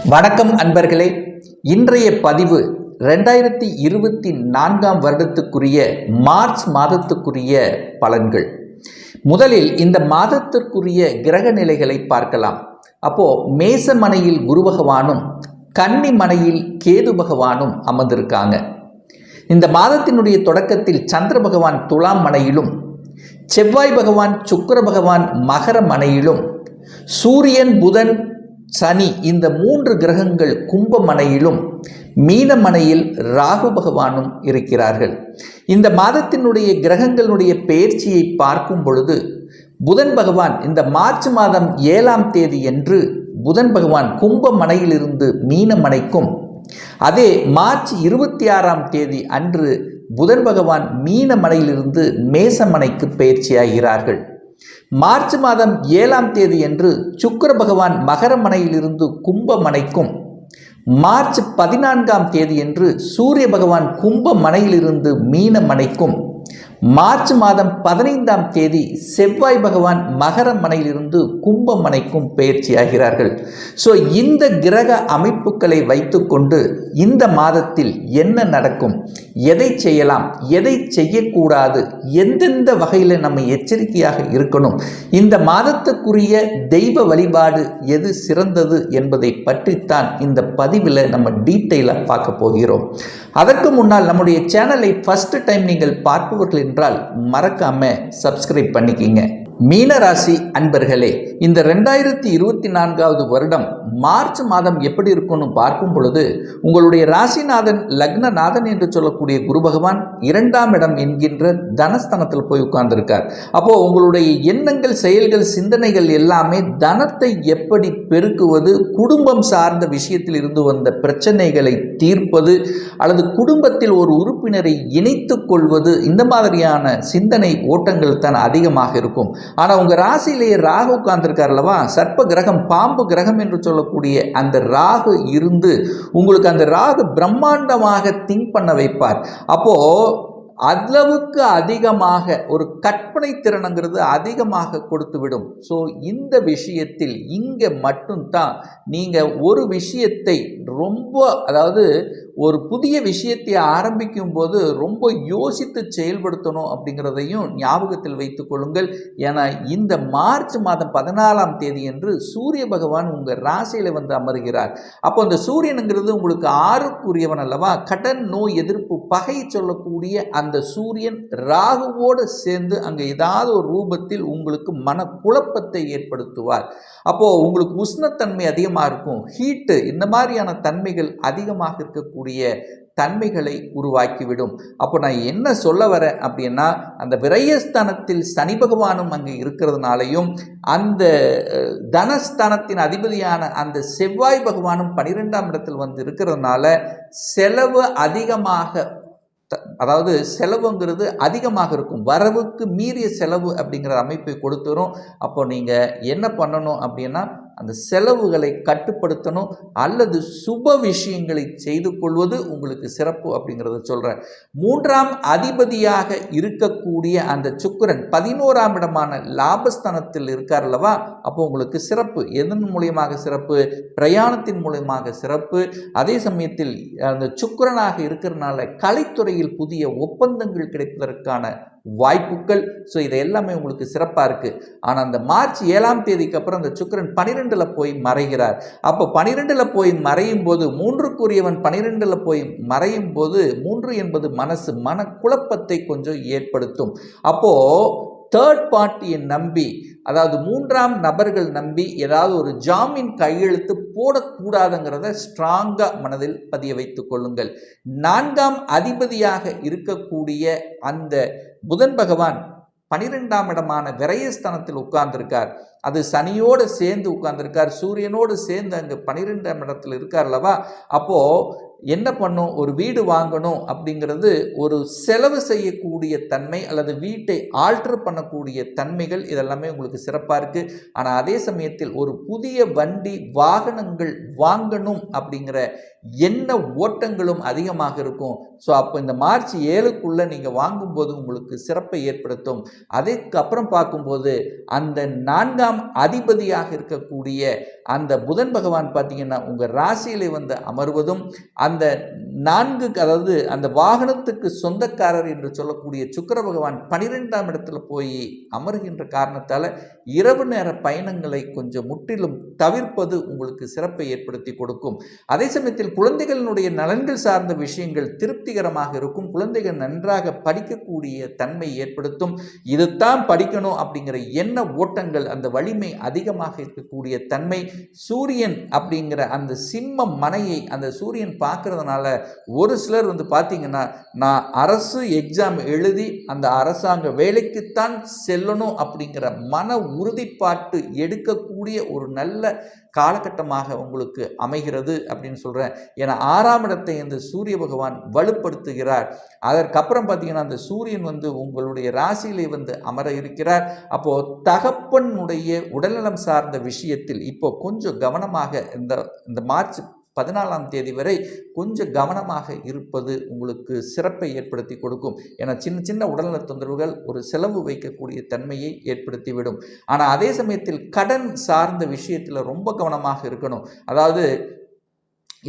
வணக்கம் அன்பர்களே. இன்றைய பதிவு 2024 வருடத்துக்குரிய மார்ச் மாதத்துக்குரிய பலன்கள். முதலில் இந்த மாதத்திற்குரிய கிரக நிலைகளை பார்க்கலாம். அப்போ மேசமனையில் குரு பகவானும் கன்னி மனையில் கேது பகவானும் அமர்ந்திருக்காங்க. இந்த மாதத்தினுடைய தொடக்கத்தில் சந்திர பகவான் துலாம் மனையிலும், செவ்வாய் பகவான் சுக்கிர பகவான் மகர மனையிலும், சூரியன் புதன் சனி இந்த 3 கிரகங்கள் கும்பமனையிலும், மீனமனையில் ராகு பகவானும் இருக்கிறார்கள். இந்த மாதத்தினுடைய கிரகங்களுடைய பெயர்ச்சியை பார்க்கும் பொழுது புதன் பகவான் இந்த மார்ச் மாதம் 7ஆம் தேதி என்று புதன் பகவான் கும்பமனையிலிருந்து மீனமனைக்கும், அதே மார்ச் 26ஆம் தேதி அன்று புதன் பகவான் மீனமனையிலிருந்து மேசமனைக்கு பெயர்ச்சியாகிறார்கள். மார்ச் மாதம் 7ஆம் தேதி என்று சுக்கிர பகவான் மகர மனையிலிருந்து கும்பமனைக்கும், மார்ச் 14ஆம் தேதி என்று சூரிய பகவான் கும்ப மனையிலிருந்து மீனமனைக்கும், மார்ச் மாதம் 15ஆம் தேதி செவ்வாய் பகவான் மகர மனையிலிருந்து கும்பமனைக்கும் பெயர்ச்சியாகிறார்கள். ஸோ இந்த கிரக அமைப்புகளை வைத்துக்கொண்டு இந்த மாதத்தில் என்ன நடக்கும், எதை செய்யலாம், எதை செய்யக்கூடாது, எந்தெந்த வகையில் நம்ம எச்சரிக்கையாக இருக்கணும், இந்த மாதத்துக்குரிய தெய்வ வழிபாடு எது சிறந்தது என்பதை பற்றித்தான் இந்த பதிவில் நம்ம டீட்டெயிலாக பார்க்க போகிறோம். அதற்கு முன்னால் நம்முடைய சேனலை ஃபர்ஸ்ட் டைம் நீங்கள் பார்ப்பவர்கள் என்றால் மறக்காம சப்ஸ்கிரைப் பண்ணிக்கிங்க. மீனராசி அன்பர்களே, இந்த 2024 வருடம் மார்ச் மாதம் எப்படி இருக்கும்னு பார்க்கும் பொழுது உங்களுடைய ராசிநாதன் லக்னநாதன் என்று சொல்லக்கூடிய குரு பகவான் 2ஆம் இடம் என்கின்ற தனஸ்தானத்தில் போய் உட்கார்ந்திருக்கார். அப்போ உங்களுடைய எண்ணங்கள், செயல்கள், சிந்தனைகள் எல்லாமே தனத்தை எப்படி பெருக்குவது, குடும்பம் சார்ந்த விஷயத்தில் இருந்து வந்த பிரச்சனைகளை தீர்ப்பது, அல்லது குடும்பத்தில் ஒரு உறுப்பினரை இணைத்துக் கொள்வது, இந்த மாதிரியான சிந்தனை ஓட்டங்கள் தான் அதிகமாக இருக்கும். ஆனால் உங்கள் ராசியிலேயே ராகு உட்கார்ந்திருக்கார் அல்லவா, சர்ப்ப கிரகம், பாம்பு கிரகம் என்று சொல்லக்கூடிய அந்த ராகு இருந்து உங்களுக்கு அந்த ராகு பிரம்மாண்டமாக திங்க் பண்ண வைப்பார். அப்போ அளவுக்கு அதிகமாக ஒரு கற்பனை திறனுங்கிறது அதிகமாக கொடுத்துவிடும். ஸோ இந்த விஷயத்தில் இங்கே மட்டும்தான் நீங்கள் ஒரு விஷயத்தை ரொம்ப, அதாவது ஒரு புதிய விஷயத்தை ஆரம்பிக்கும் போது ரொம்ப யோசித்து செயல்படுத்தணும் அப்படிங்கிறதையும் ஞாபகத்தில் வைத்துக் கொள்ளுங்கள். ஏன்னா இந்த மார்ச் மாதம் 14ஆம் தேதி என்று சூரிய பகவான் உங்கள் ராசியில் வந்து அமர்கிறார். அப்போ அந்த சூரியனுங்கிறது உங்களுக்கு 6க்குரியவன் அல்லவா, கடன், நோய் எதிர்ப்பு, பகை சொல்லக்கூடிய அந்த சூரியன் ராகுவோடு சேர்ந்து அங்கே ஏதாவது ஒரு ரூபத்தில் உங்களுக்கு மனக்குழப்பத்தை ஏற்படுத்துவார். அப்போது உங்களுக்கு உஷ்ணத்தன்மை அதிகமாக இருக்கும், ஹீட்டு, இந்த மாதிரியான தன்மைகள் அதிகமாக இருக்கக்கூடிய தன்மைகளை உருவாக்கிவிடும். அப்போ நான் என்ன சொல்ல வரேன் அப்படின்னா, அந்த விரயஸ்தானத்தில் சனி பகவானும் அங்கே இருக்கிறதுனாலையும், அந்த தனஸ்தானத்தின் அதிபதியான அந்த செவ்வாய் பகவானும் 12ஆம் இடத்தில் வந்து இருக்கிறதுனால செலவு அதிகமாக, அதாவது செலவுங்கிறது அதிகமாக இருக்கும், வரவுக்கு மீறிய செலவு அப்படிங்கிற அமைப்பை கொடுத்துரும். அப்போ நீங்கள் என்ன பண்ணணும் அப்படின்னா, அந்த செலவுகளை கட்டுப்படுத்தணும், அல்லது சுப விஷயங்களை செய்து கொள்வது உங்களுக்கு சிறப்பு அப்படிங்கிறத சொல்கிறேன். 3ஆம் அதிபதியாக இருக்கக்கூடிய அந்த சுக்கிரன் 11ஆம் இடமான லாபஸ்தானத்தில் இருக்கார் அல்லவா, அப்போ உங்களுக்கு சிறப்பு. எதன் மூலியமாக சிறப்பு? பிரயாணத்தின் மூலியமாக சிறப்பு. அதே சமயத்தில் அந்த சுக்கிரனாக இருக்கிறதுனால கலைத்துறையில் புதிய ஒப்பந்தங்கள் கிடைப்பதற்கான வாய்ப்புகள். ஸோ இது எல்லாமே உங்களுக்கு சிறப்பாக இருக்குது. ஆனால் அந்த மார்ச் 7ஆம் தேதிக்கு அப்புறம் அந்த சுக்கிரன் 12ல் போய் மறைகிறார். அப்போ 12ல் போய் மறையும் போது, 3க்குரியவன் 12ல் போய் மறையும் போது 3 என்பது மனசு, மனக்குழப்பத்தை கொஞ்சம் ஏற்படுத்தும். அப்போது தேர்ட் பார்ட்டியை நம்பி, அதாவது 3ஆம் நபர்கள் நம்பி ஏதாவது ஒரு ஜாமீன் கையெழுத்து போடக்கூடாதுங்கிறத ஸ்ட்ராங்காக மனதில் பதிய வைத்துக் கொள்ளுங்கள். 4ஆம் அதிபதியாக இருக்கக்கூடிய அந்த புதன் பகவான் 12ஆம் இடமான விரயஸ்தானத்தில் உட்கார்ந்திருக்கார். அது சனியோடு சேர்ந்து உட்கார்ந்திருக்கார், சூரியனோடு சேர்ந்து அங்கே 12ஆம் இடத்தில் இருக்கார் அல்லவா. அப்போது என்ன பண்ணும், ஒரு வீடு வாங்கணும் அப்படிங்கிறது ஒரு செலவு செய்யக்கூடிய தன்மை அல்லது வீட்டை ஆல்டர் பண்ணக்கூடிய தன்மைகள் இதெல்லாமே உங்களுக்கு சிறப்பாக இருக்குது. ஆனால் அதே சமயத்தில் ஒரு புதிய வண்டி வாகனங்கள் வாங்கணும் அப்படிங்கிற எண்ண ஓட்டங்களும் அதிகமாக இருக்கும். ஸோ அப்போ இந்த மார்ச் 7க்குள்ளே நீங்கள் வாங்கும்போது உங்களுக்கு சிறப்பை ஏற்படுத்தும். அதுக்கப்புறம் பார்க்கும்போது அந்த 4ஆம் அதிபதியாக இருக்கக்கூடிய அந்த புதன் பகவான் பார்த்தீங்கன்னா உங்கள் ராசியிலே வந்து அமர்வதும், அந்த 4 அதாவது அந்த வாகனத்துக்கு சொந்தக்காரர் என்று சொல்லக்கூடிய சுக்கிர பகவான் 12ஆம் இடத்துல போய் அமர்கின்ற காரணத்தால் இரவு நேர பயணங்களை கொஞ்சம் முற்றிலும் தவிர்ப்பது உங்களுக்கு சிறப்பை ஏற்படுத்தி கொடுக்கும். அதே சமயத்தில் குழந்தைகளினுடைய நலன்கள் சார்ந்த விஷயங்கள் திருப்திகரமாக இருக்கும். குழந்தைகள் நன்றாக படிக்கக்கூடிய தன்மை ஏற்படுத்தும். இதுதான் படிக்கணும் அப்படிங்கிற எண்ண ஓட்டங்கள், அந்த வலிமை அதிகமாக இருக்கக்கூடிய தன்மை. சூரியன் அப்படிங்கிற அந்த சிம்ம மனையை அந்த சூரியன் பார்க்கறதுனால ஒரு சிலர் வந்து பார்த்தீங்கன்னா, நான் அரசு எக்ஸாம் எழுதி அந்த அரசாங்க வேலைக்குத்தான் செல்லணும் அப்படிங்கிற மன உறுதிப்பாட்டு எடுக்கக்கூடிய ஒரு நல்ல காலகட்டமாக உங்களுக்கு அமைகிறது அப்படின்னு சொல்கிறேன். ஏன்னா 6ஆம் இடத்தை இந்த சூரிய பகவான் வலுப்படுத்துகிறார். அதற்கப்புறம் பார்த்தீங்கன்னா அந்த சூரியன் வந்து உங்களுடைய ராசியிலே வந்து அமர இருக்கிறார். அப்போது தகப்பனுடைய உடல்நலம் சார்ந்த விஷயத்தில் இப்போ கொஞ்சம் கவனமாக இந்த மார்ச் 14ஆம் தேதி வரை கொஞ்சம் கவனமாக இருப்பது உங்களுக்கு சிறப்பை ஏற்படுத்தி கொடுக்கும். ஏன்னா சின்ன சின்ன உடல்நல தொந்தரவுகள் ஒரு செலவு வைக்கக்கூடிய தன்மையை ஏற்படுத்திவிடும். ஆனால் அதே சமயத்தில் கடன் சார்ந்த விஷயத்தில் ரொம்ப கவனமாக இருக்கணும். அதாவது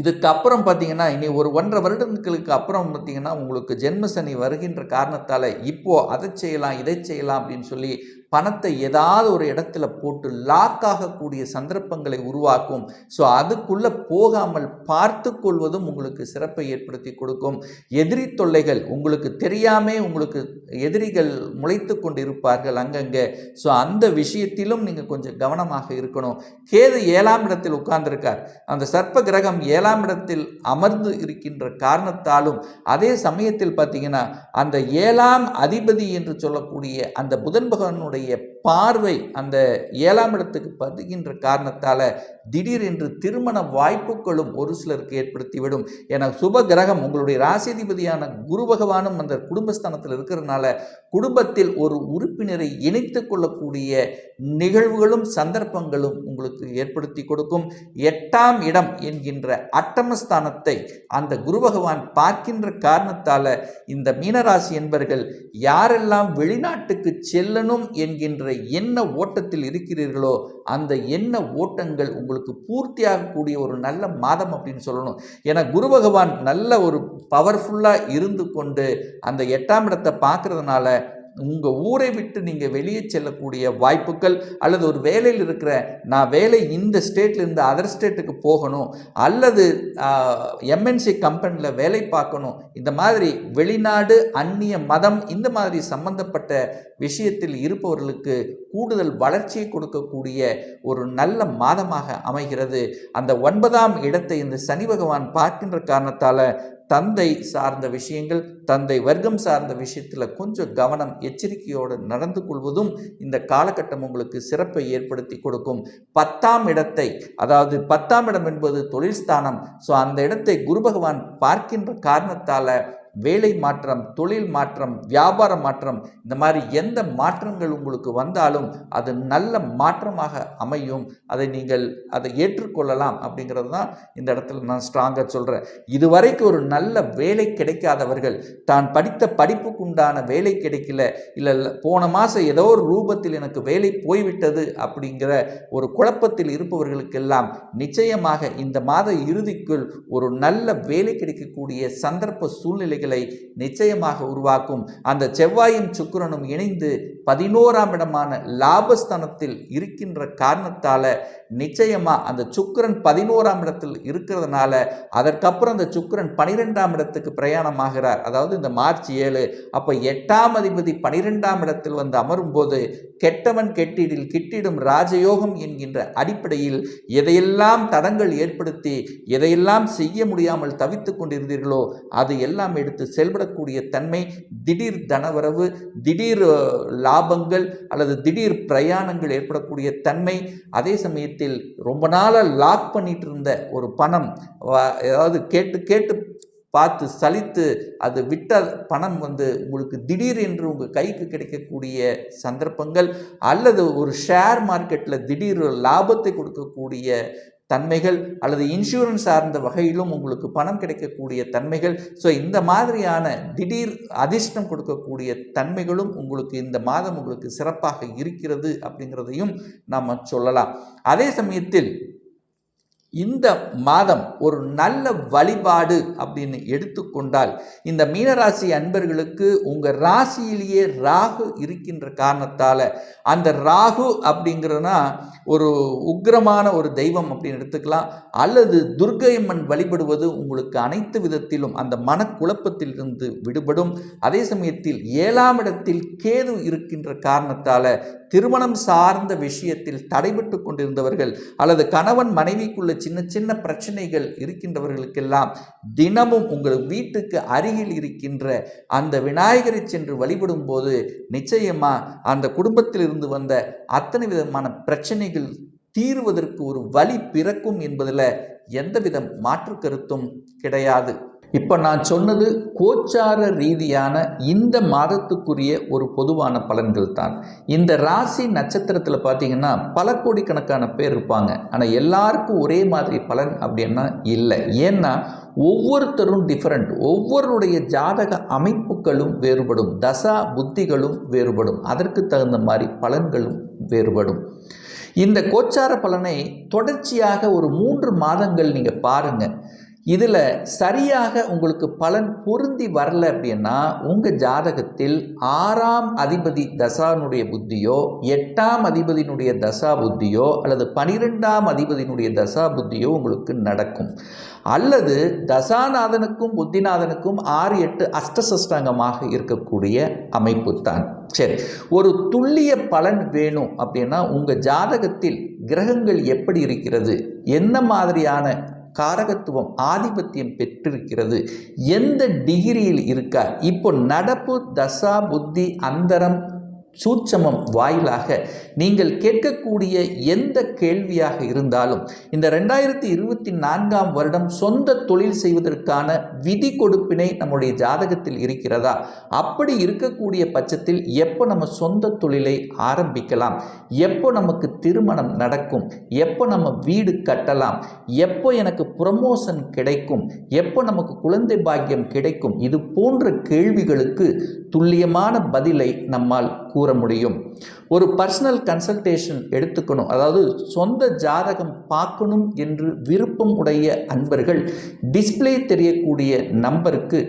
இதுக்கு அப்புறம் பார்த்தீங்கன்னா இனி ஒரு 1.5 வருடங்களுக்கு அப்புறம் பார்த்தீங்கன்னா உங்களுக்கு ஜென்ம சனி வருகின்ற காரணத்தால் இப்போது அதை செய்யலாம் இதை செய்யலாம் அப்படின்னு சொல்லி பணத்தை ஏதாவது ஒரு இடத்துல போட்டு லாக் ஆகக்கூடிய சந்தர்ப்பங்களை உருவாக்கும். ஸோ அதுக்குள்ளே போகாமல் பார்த்து கொள்வதும் உங்களுக்கு சிறப்பை ஏற்படுத்தி கொடுக்கும். எதிரி தொல்லைகள் உங்களுக்கு தெரியாமே உங்களுக்கு எதிரிகள் முளைத்து கொண்டு இருப்பார்கள் அங்கங்கே. ஸோ அந்த விஷயத்திலும் நீங்கள் கொஞ்சம் கவனமாக இருக்கணும். கேது 7ஆம் இடத்தில் உட்கார்ந்திருக்கார். அந்த சர்ப்ப கிரகம் 7ஆம் இடத்தில் அமர்ந்து இருக்கின்ற காரணத்தாலும் அதே சமயத்தில் பார்த்தீங்கன்னா அந்த 7ஆம் அதிபதி என்று சொல்லக்கூடிய அந்த புதன் பகவானுடைய பார்வை அந்த 7ஆம் இடத்துக்கு பதிகின்ற காரணத்தால் திடீரென்று திருமண வாய்ப்புகளும் ஒரு சிலருக்கு ஏற்படுத்திவிடும். என சுப கிரகம் உங்களுடைய ராசிதிபதியான குரு பகவானும் அந்த குடும்பஸ்தானத்தில் இருக்கிறதுனால குடும்பத்தில் ஒரு உறுப்பினரை இணைத்து கொள்ளக்கூடிய நிகழ்வுகளும் சந்தர்ப்பங்களும் உங்களுக்கு ஏற்படுத்தி கொடுக்கும். 8ஆம் இடம் என்கின்ற அட்டமஸ்தானத்தை அந்த குரு பகவான் பார்க்கின்ற காரணத்தால் இந்த மீனராசி என்பர்கள் யாரெல்லாம் வெளிநாட்டுக்கு செல்லணும் என்கின்ற எண்ண ஓட்டத்தில் இருக்கிறீர்களோ அந்த எண்ண ஓட்டங்கள் உங்களுக்கு பூர்த்தியாகக்கூடிய ஒரு நல்ல மாதம் அப்படின்னு சொல்லணும். ஏன்னா குரு பகவான் நல்ல ஒரு பவர்ஃபுல்லாக இருந்து கொண்டு அந்த 8ஆம் இடத்தை பார்க்கறதுனால உங்கள் ஊரை விட்டு நீங்கள் வெளியே செல்லக்கூடிய வாய்ப்புகள், அல்லது ஒரு வேலையில் இருக்கிற நான் வேலை இந்த ஸ்டேட்லேருந்து அதர் ஸ்டேட்டுக்கு போகணும், அல்லது எம்என்சி கம்பெனியில் வேலை பார்க்கணும், இந்த மாதிரி வெளிநாடு அந்நிய மதம் இந்த மாதிரி சம்பந்தப்பட்ட விஷயத்தில் இருப்பவர்களுக்கு கூடுதல் வளர்ச்சியை கொடுக்கக்கூடிய ஒரு நல்ல மாதமாக அமைகிறது. அந்த 9ஆம் இடத்தை இந்த சனி பகவான் பார்க்கின்ற காரணத்தால் தந்தை சார்ந்த விஷயங்கள், தந்தை வர்க்கம் சார்ந்த விஷயத்தில் கொஞ்சம் கவனம் எச்சரிக்கையோடு நடந்து கொள்வதும் இந்த காலகட்டம் உங்களுக்கு சிறப்பை ஏற்படுத்தி கொடுக்கும். 10ஆம் இடத்தை, அதாவது 10ஆம் இடம் என்பது தொழில் ஸ்தானம். ஸோ அந்த இடத்தை குரு பகவான் பார்க்கின்ற காரணத்தால் வேலை மாற்றம், தொழில் மாற்றம், வியாபார மாற்றம், இந்த மாதிரி எந்த மாற்றங்கள் உங்களுக்கு வந்தாலும் அது நல்ல மாற்றமாக அமையும். அதை ஏற்றுக்கொள்ளலாம் அப்படிங்கிறது தான் இந்த இடத்துல நான் ஸ்ட்ராங்காக சொல்கிறேன். இதுவரைக்கும் ஒரு நல்ல வேலை கிடைக்காதவர்கள், தான் படித்த படிப்புக்கு உண்டான வேலை கிடைக்கல, இல்லை போன மாதம் ஏதோ ஒரு ரூபத்தில் எனக்கு வேலை போய்விட்டது அப்படிங்கிற ஒரு குழப்பத்தில் இருப்பவர்களுக்கெல்லாம் நிச்சயமாக இந்த மாத இறுதிக்குள் ஒரு நல்ல வேலை கிடைக்கக்கூடிய சந்தர்ப்ப சூழ்நிலை நிச்சயமாக உருவாக்கும். அந்த செவ்வாயும் சுக்கிரனும் இணைந்து 11ஆம் இடமான லாபஸ்தானத்தில் இருக்கின்ற காரணத்தால நிச்சயமா அந்த சுக்கிரன் 11ஆம் இடத்தில் இருக்கிறதுனால அதற்கப்புறம் அந்த சுக்கிரன் 12ஆம் இடத்துக்கு பிரயாணமாகிறார். அதாவது இந்த மார்ச் 7. அப்ப 8ஆம் அதிபதி 12ஆம் இடத்தில் வந்து அமரும் போது கெட்டவன் கெட்டிடில் கிட்டிடும் ராஜயோகம் என்கின்ற அடிப்படையில் எதையெல்லாம் தடங்கள் ஏற்படுத்தி எதையெல்லாம் செய்ய முடியாமல் தவித்துக் கொண்டிருந்தீர்களோ அது எல்லாம் எடுத்து செயல்படக்கூடிய தன்மை, திடீர் தனவரவு, திடீர் லாபங்கள் அல்லது திடீர் பிரயாணங்கள் ஏற்படக்கூடிய தன்மை, அதே சமயத்தில் ரொம்ப நாளாக லாக் பண்ணிட்டு இருந்த ஒரு பணம், ஏதாவது கேட்டு பார்த்து சலித்து அது விட்ட பணம் உங்களுக்கு திடீர் என்று உங்கள் கைக்கு கிடைக்கக்கூடிய சந்தர்ப்பங்கள், அல்லது ஒரு ஷேர் மார்க்கெட்டில் திடீர் லாபத்தை கொடுக்கக்கூடிய தன்மைகள், அல்லது இன்சூரன்ஸ் சார்ந்த வகையிலும் உங்களுக்கு பணம் கிடைக்கக்கூடிய தன்மைகள். ஸோ இந்த மாதிரியான திடீர் அதிர்ஷ்டம் கொடுக்கக்கூடிய தன்மைகளும் உங்களுக்கு இந்த மாதம் உங்களுக்கு சிறப்பாக இருக்கிறது அப்படிங்கிறதையும் நாம் சொல்லலாம். அதே சமயத்தில் இந்த மாதம் ஒரு நல்ல வழிபாடு அப்படின்னு எடுத்துக்கொண்டால், இந்த மீனராசி அன்பர்களுக்கு உங்கள் ராசியிலேயே ராகு இருக்கின்ற காரணத்தால், அந்த ராகு அப்படிங்கிறதுனா ஒரு உக்கிரமான ஒரு தெய்வம் அப்படின்னு எடுத்துக்கலாம், அல்லது துர்க்கையம்மன் வழிபடுவது உங்களுக்கு அனைத்து விதத்திலும் அந்த மனக்குழப்பத்திலிருந்து விடுபடும். அதே சமயத்தில் 7ஆம் இடத்தில் கேது இருக்கின்ற காரணத்தால் திருமணம் சார்ந்த விஷயத்தில் தடைபட்டு கொண்டிருந்தவர்கள், அல்லது கணவன் மனைவிக்குள்ள சின்ன சின்ன பிரச்சனைகள் இருக்கின்றவர்களுக்கெல்லாம் தினமும் உங்கள் வீட்டுக்கு அருகில் இருக்கின்ற அந்த விநாயகரை சென்று வழிபடும் போது நிச்சயமா அந்த குடும்பத்தில் இருந்து வந்த அத்தனை விதமான பிரச்சனைகள் தீர்வதற்கு ஒரு வழி பிறக்கும் என்பதில் எந்தவித மாற்று கருத்தும் கிடையாது. இப்போ நான் சொன்னது கோச்சார ரீதியான இந்த மாதத்துக்குரிய ஒரு பொதுவான பலன்கள் தான். இந்த ராசி நட்சத்திரத்தில் பார்த்தீங்கன்னா பல கோடிக்கணக்கான பேர் இருப்பாங்க, ஆனால் எல்லாருக்கும் ஒரே மாதிரி பலன் அப்படின்னா இல்லை. ஏன்னா ஒவ்வொருத்தரும் டிஃப்ரெண்ட், ஒவ்வொருடைய ஜாதக அமைப்புகளும் வேறுபடும், தசா புத்திகளும் வேறுபடும், அதற்கு தகுந்த மாதிரி பலன்களும் வேறுபடும். இந்த கோச்சார பலனை தொடர்ச்சியாக ஒரு 3 மாதங்கள் நீங்கள் பாருங்கள். இதில் சரியாக உங்களுக்கு பலன் பொருந்தி வரல அப்படின்னா உங்கள் ஜாதகத்தில் 6ஆம் அதிபதி தசானுடைய புத்தியோ, 8ஆம் அதிபதியினுடைய தசா புத்தியோ, அல்லது 12ஆம் அதிபதியினுடைய தசா புத்தியோ உங்களுக்கு நடக்கும். அல்லது தசாநாதனுக்கும் புத்திநாதனுக்கும் 6, 8 அஷ்டசஷ்டாங்கமாக இருக்கக்கூடிய அமைப்பு தான். சரி, ஒரு துல்லிய பலன் வேணும் அப்படின்னா உங்கள் ஜாதகத்தில் கிரகங்கள் எப்படி இருக்கிறது, என்ன மாதிரியான காரகத்துவம் ஆதிபத்தியம் பெற்றிருக்கிறது, எந்த டிகிரியில் இருக்கார், இப்போ நடப்பு தசா புத்தி அந்தரம் சூட்சமம் வாயிலாக நீங்கள் கேட்கக்கூடிய எந்த கேள்வியாக இருந்தாலும் இந்த 2024ஆம் வருடம் சொந்த தொழில் செய்வதற்கான விதி கொடுப்பினை நம்முடைய ஜாதகத்தில் இருக்கிறதா, அப்படி இருக்கக்கூடிய பட்சத்தில் எப்போ நம்ம சொந்த தொழிலை ஆரம்பிக்கலாம், எப்போ நமக்கு திருமணம் நடக்கும், எப்போ நம்ம வீடு கட்டலாம், எப்போ எனக்கு ப்ரமோஷன் கிடைக்கும், எப்போ நமக்கு குழந்தை பாக்கியம் கிடைக்கும், இது போன்ற கேள்விகளுக்கு துல்லியமான பதிலை நம்மால் கூற முடியும். ஒரு பர்சனல் கன்சல்டேஷன் எடுத்துக்கணும், அதாவது சொந்த ஜாதகம் பார்க்கணும் என்று விருப்பம் உடைய அன்பர்கள் டிஸ்பிளே தெரியக்கூடிய நம்பருக்கு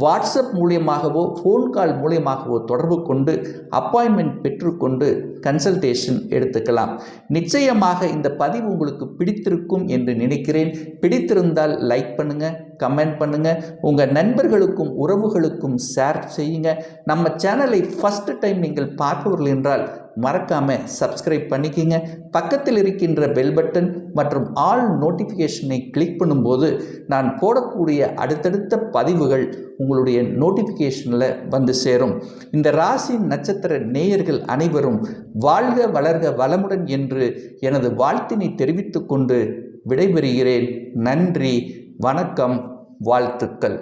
வாட்ஸ்அப் மூலியமாகவோ ஃபோன் கால் மூலியமாகவோ தொடர்பு கொண்டு அப்பாயின்மெண்ட் பெற்றுக்கொண்டு கன்சல்டேஷன் எடுத்துக்கலாம். நிச்சயமாக இந்த பதிவு உங்களுக்கு பிடித்திருக்கும் என்று நினைக்கிறேன். பிடித்திருந்தால் லைக் பண்ணுங்கள், கமெண்ட் பண்ணுங்கள், உங்கள் நண்பர்களுக்கும் உறவுகளுக்கும் ஷேர் செய்யுங்க. நம்ம சேனலை ஃபஸ்ட்டு டைம் நீங்கள் பார்ப்பவர்கள் என்றால் மறக்காமல் சப்ஸ்கிரைப் பண்ணிக்கிங்க. பக்கத்தில் இருக்கின்ற பெல் பட்டன் மற்றும் ஆல் நோட்டிஃபிகேஷனை கிளிக் பண்ணும்போது நான் போடக்கூடிய அடுத்தடுத்த பதிவுகள் உங்களுடைய நோட்டிஃபிகேஷனில் வந்து சேரும். இந்த ராசி நட்சத்திர நேயர்கள் அனைவரும் வாழ்க வளர்க வளமுடன் என்று எனது வாழ்த்தினை தெரிவித்துக் கொண்டு விடைபெறுகிறேன். நன்றி, வணக்கம், வாழ்த்துக்கள்.